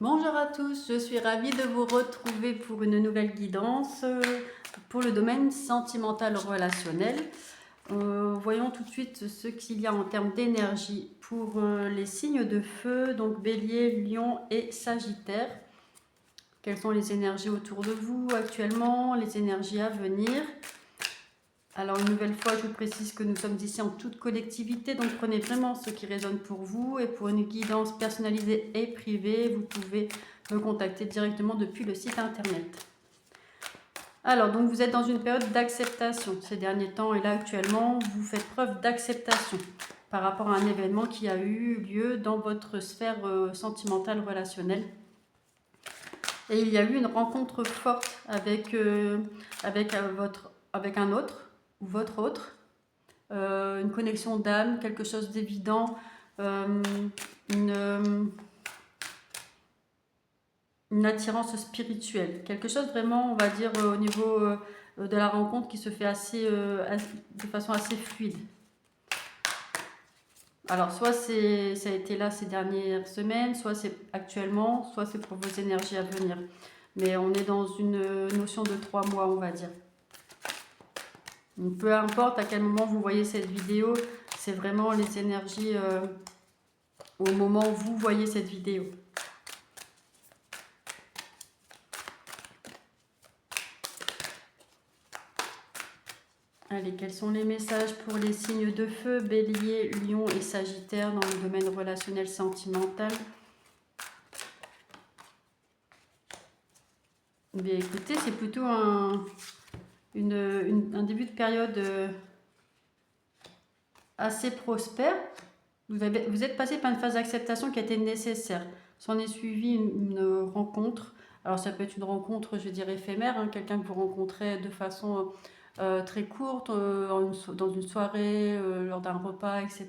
Bonjour à tous, je suis ravie de vous retrouver pour une nouvelle guidance pour le domaine sentimental relationnel. Voyons tout de suite ce qu'il y a en termes d'énergie pour les signes de feu, donc Bélier, Lion et Sagittaire. Quelles sont les énergies autour de vous actuellement, les énergies à venir? Alors une nouvelle fois, je vous précise que nous sommes ici en toute collectivité, donc prenez vraiment ce qui résonne pour vous. Et pour une guidance personnalisée et privée, vous pouvez me contacter directement depuis le site internet. Alors, donc vous êtes dans une période d'acceptation ces derniers temps, et là actuellement, vous faites preuve d'acceptation par rapport à un événement qui a eu lieu dans votre sphère sentimentale relationnelle. Et il y a eu une rencontre forte avec un autre ou votre autre. Une connexion d'âme, quelque chose d'évident, une attirance spirituelle, quelque chose vraiment, on va dire, au niveau de la rencontre qui se fait de façon assez fluide. Alors, soit ça a été là ces dernières semaines, soit c'est actuellement, soit c'est pour vos énergies à venir. Mais on est dans une notion de 3 mois, on va dire. Donc, peu importe à quel moment vous voyez cette vidéo, c'est vraiment les énergies au moment où vous voyez cette vidéo. Allez, quels sont les messages pour les signes de feu, Bélier, Lion et Sagittaire dans le domaine relationnel sentimental? Mais écoutez, c'est plutôt un début de période assez prospère. Vous êtes passé par une phase d'acceptation qui a été nécessaire. S'en est suivi une rencontre. Alors ça peut être une rencontre, je dirais, éphémère, hein, quelqu'un que vous rencontrez de façon très courte, dans une soirée, lors d'un repas, etc.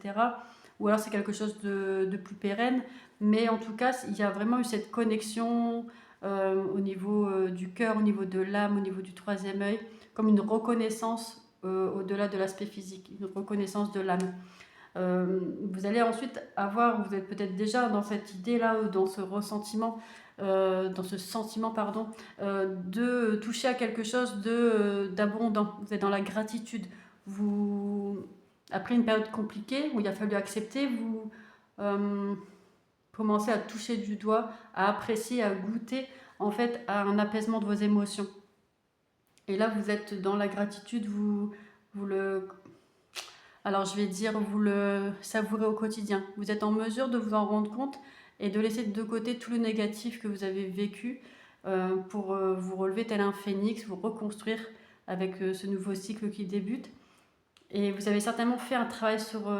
Ou alors c'est quelque chose de plus pérenne. Mais en tout cas, il y a vraiment eu cette connexion au niveau du cœur, au niveau de l'âme, au niveau du troisième œil, comme une reconnaissance au-delà de l'aspect physique, une reconnaissance de l'âme. Vous allez ensuite vous êtes peut-être déjà dans cette idée-là, dans ce ressentiment, dans ce sentiment, pardon, de toucher à quelque chose d'abondant. Vous êtes dans la gratitude. Après une période compliquée où il a fallu accepter, vous commencez à toucher du doigt, à apprécier, à goûter en fait à un apaisement de vos émotions. Et là, vous êtes dans la gratitude, alors je vais dire, vous le savourez au quotidien. Vous êtes en mesure de vous en rendre compte et de laisser de côté tout le négatif que vous avez vécu pour vous relever tel un phénix, vous reconstruire avec ce nouveau cycle qui débute. Et vous avez certainement fait un travail sur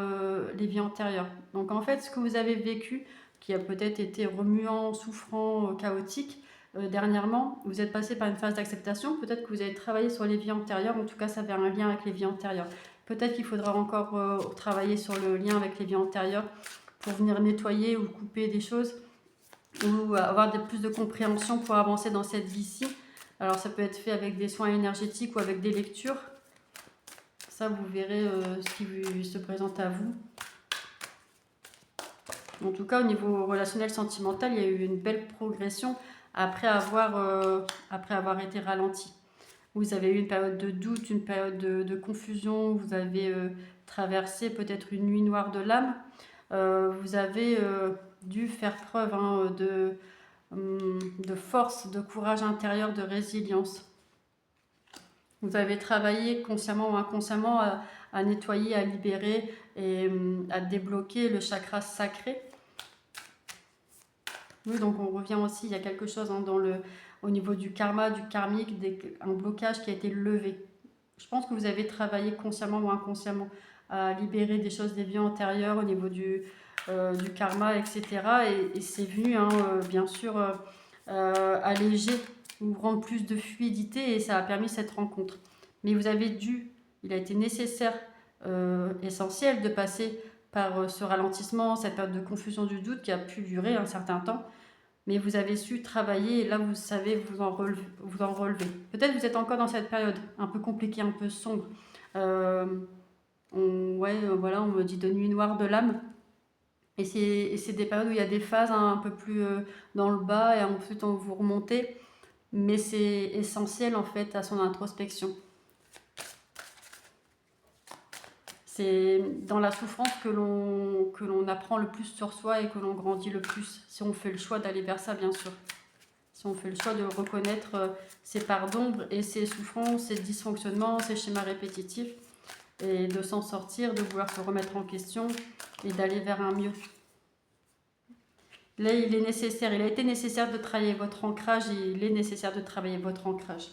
les vies antérieures. Donc en fait, ce que vous avez vécu, qui a peut-être été remuant, souffrant, chaotique, dernièrement, vous êtes passé par une phase d'acceptation. Peut-être que vous avez travaillé sur les vies antérieures. En tout cas, ça avait un lien avec les vies antérieures. Peut-être qu'il faudra encore travailler sur le lien avec les vies antérieures pour venir nettoyer ou couper des choses ou avoir plus de compréhension pour avancer dans cette vie-ci. Alors ça peut être fait avec des soins énergétiques ou avec des lectures. Ça, vous verrez ce qui se présente à vous. En tout cas, au niveau relationnel sentimental, il y a eu une belle progression après avoir été ralenti. Vous avez eu une période de doute, une période de confusion, vous avez traversé peut-être une nuit noire de l'âme. Vous avez dû faire preuve de force, de courage intérieur, de résilience. Vous avez travaillé consciemment ou inconsciemment à nettoyer, à libérer et à débloquer le chakra sacré. Oui, donc on revient aussi, il y a quelque chose hein, au niveau du karma, du karmique, un blocage qui a été levé. Je pense que vous avez travaillé consciemment ou inconsciemment à libérer des choses des vies antérieures au niveau du karma, etc. Et c'est venu, hein, bien sûr, alléger ou rendre plus de fluidité et ça a permis cette rencontre. Mais il a été nécessaire, essentiel de passer par ce ralentissement, cette période de confusion du doute qui a pu durer un certain temps. Mais vous avez su travailler et là vous savez vous en relever. Peut-être vous êtes encore dans cette période un peu compliquée, un peu sombre. Voilà, on me dit de nuit noire de l'âme. Et c'est des périodes où il y a des phases hein, un peu plus dans le bas et ensuite vous remontez. Mais c'est essentiel en fait à son introspection. C'est dans la souffrance que l'on apprend le plus sur soi et que l'on grandit le plus. Si on fait le choix d'aller vers ça, bien sûr. Si on fait le choix de reconnaître ses parts d'ombre et ses souffrances, ses dysfonctionnements, ses schémas répétitifs, et de s'en sortir, de vouloir se remettre en question et d'aller vers un mieux. Là, il a été nécessaire de travailler votre ancrage et il est nécessaire de travailler votre ancrage.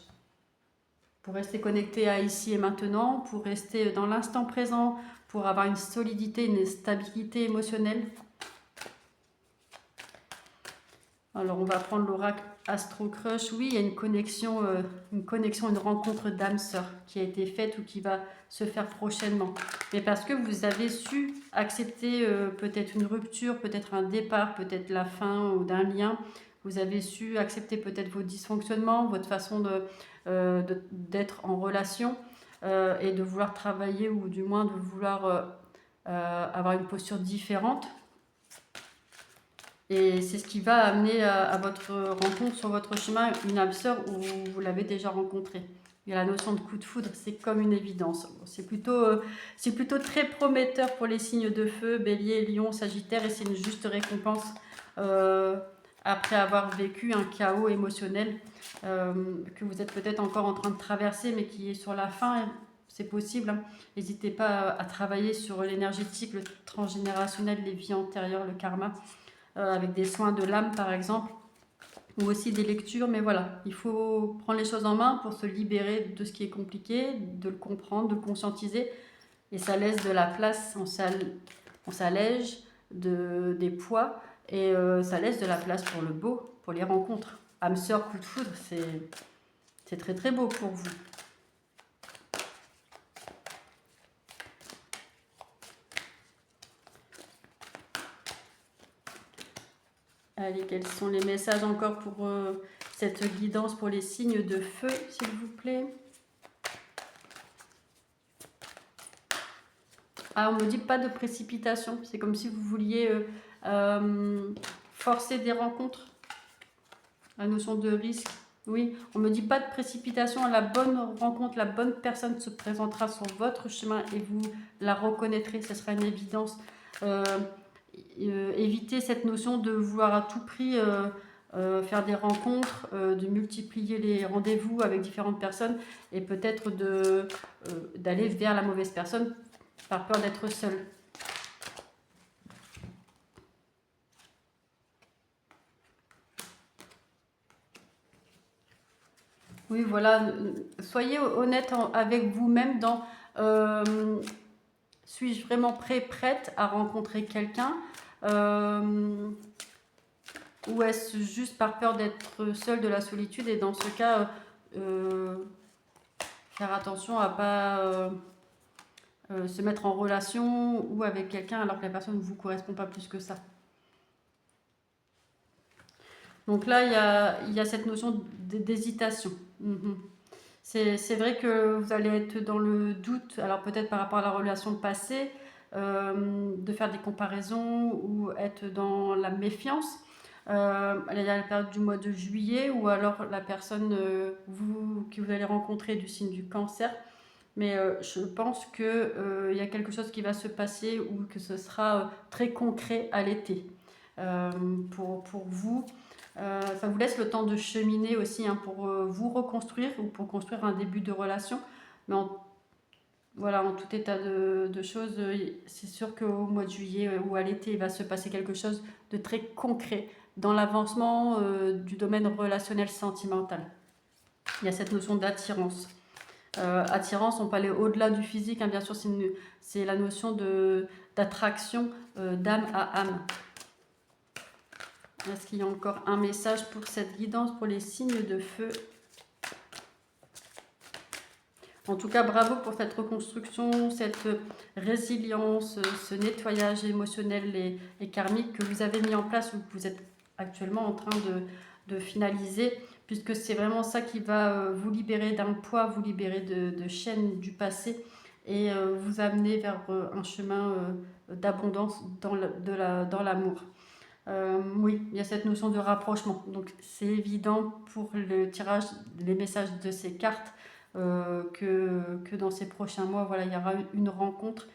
Pour rester connecté à ici et maintenant, pour rester dans l'instant présent, pour avoir une solidité, une stabilité émotionnelle. Alors, on va prendre l'oracle Astro Crush. Oui, il y a une connexion, une rencontre d'âme sœur qui a été faite ou qui va se faire prochainement. Mais parce que vous avez su accepter peut-être une rupture, peut-être un départ, peut-être la fin ou d'un lien. Vous avez su accepter peut-être vos dysfonctionnements, votre façon d'être en relation et de vouloir travailler ou du moins de vouloir avoir une posture différente. Et c'est ce qui va amener à votre rencontre sur votre chemin une âme sœur où vous l'avez déjà rencontrée. Il y a la notion de coup de foudre, c'est comme une évidence. C'est plutôt très prometteur pour les signes de feu, Bélier, Lion, Sagittaire, et c'est une juste récompense après avoir vécu un chaos émotionnel que vous êtes peut-être encore en train de traverser, mais qui est sur la fin. C'est possible. Hein. N'hésitez pas à travailler sur l'énergétique, le transgénérationnel, les vies antérieures, le karma. Avec des soins de l'âme par exemple, ou aussi des lectures, mais voilà, il faut prendre les choses en main pour se libérer de ce qui est compliqué, de le comprendre, de le conscientiser, et ça laisse de la place, on s'allège des poids, et ça laisse de la place pour le beau, pour les rencontres. Âme sœur, coup de foudre, c'est très très beau pour vous. Allez, quels sont les messages encore pour cette guidance pour les signes de feu, s'il vous plaît? Ah, on me dit pas de précipitation. C'est comme si vous vouliez forcer des rencontres. La notion de risque. Oui, on me dit pas de précipitation. La bonne rencontre, la bonne personne se présentera sur votre chemin et vous la reconnaîtrez. Ce sera une évidence. Éviter cette notion de vouloir à tout prix faire des rencontres, de multiplier les rendez-vous avec différentes personnes et peut-être d'aller vers la mauvaise personne par peur d'être seul. Oui, voilà, soyez honnête avec vous-même dans suis-je vraiment prête à rencontrer quelqu'un ou est-ce juste par peur d'être seule, de la solitude? Et dans ce cas, faire attention à pas se mettre en relation ou avec quelqu'un alors que la personne ne vous correspond pas plus que ça. Donc là, il y a cette notion d'hésitation. C'est vrai que vous allez être dans le doute, alors peut-être par rapport à la relation passée, de faire des comparaisons ou être dans la méfiance. Il y a la période du mois de juillet ou alors la personne que vous allez rencontrer du signe du cancer. Mais je pense qu'il y a quelque chose qui va se passer ou que ce sera très concret à l'été pour vous. Ça vous laisse le temps de cheminer aussi hein, pour vous reconstruire ou pour construire un début de relation. Mais voilà, en tout état de choses, c'est sûr qu'au mois de juillet ou à l'été, il va se passer quelque chose de très concret dans l'avancement du domaine relationnel sentimental. Il y a cette notion d'attirance. Attirance, on peut aller au-delà du physique, hein, bien sûr, c'est la notion d'attraction d'âme à âme. Est-ce qu'il y a encore un message pour cette guidance, pour les signes de feu? En tout cas, bravo pour cette reconstruction, cette résilience, ce nettoyage émotionnel et karmique que vous avez mis en place ou que vous êtes actuellement en train de finaliser, puisque c'est vraiment ça qui va vous libérer d'un poids, vous libérer de chaînes du passé et vous amener vers un chemin d'abondance dans l'amour. Oui, il y a cette notion de rapprochement. Donc c'est évident pour le tirage, les messages de ces cartes, que dans ces prochains mois, voilà, il y aura une rencontre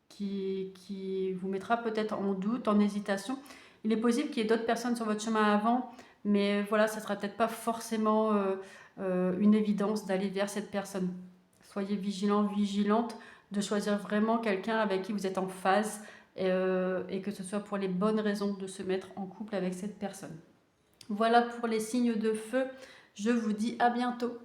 qui vous mettra peut-être en doute, en hésitation. Il est possible qu'il y ait d'autres personnes sur votre chemin avant, mais voilà, ça ne sera peut-être pas forcément une évidence d'aller vers cette personne. Soyez vigilant, vigilante, de choisir vraiment quelqu'un avec qui vous êtes en phase et que ce soit pour les bonnes raisons de se mettre en couple avec cette personne. Voilà pour les signes de feu. Je vous dis à bientôt.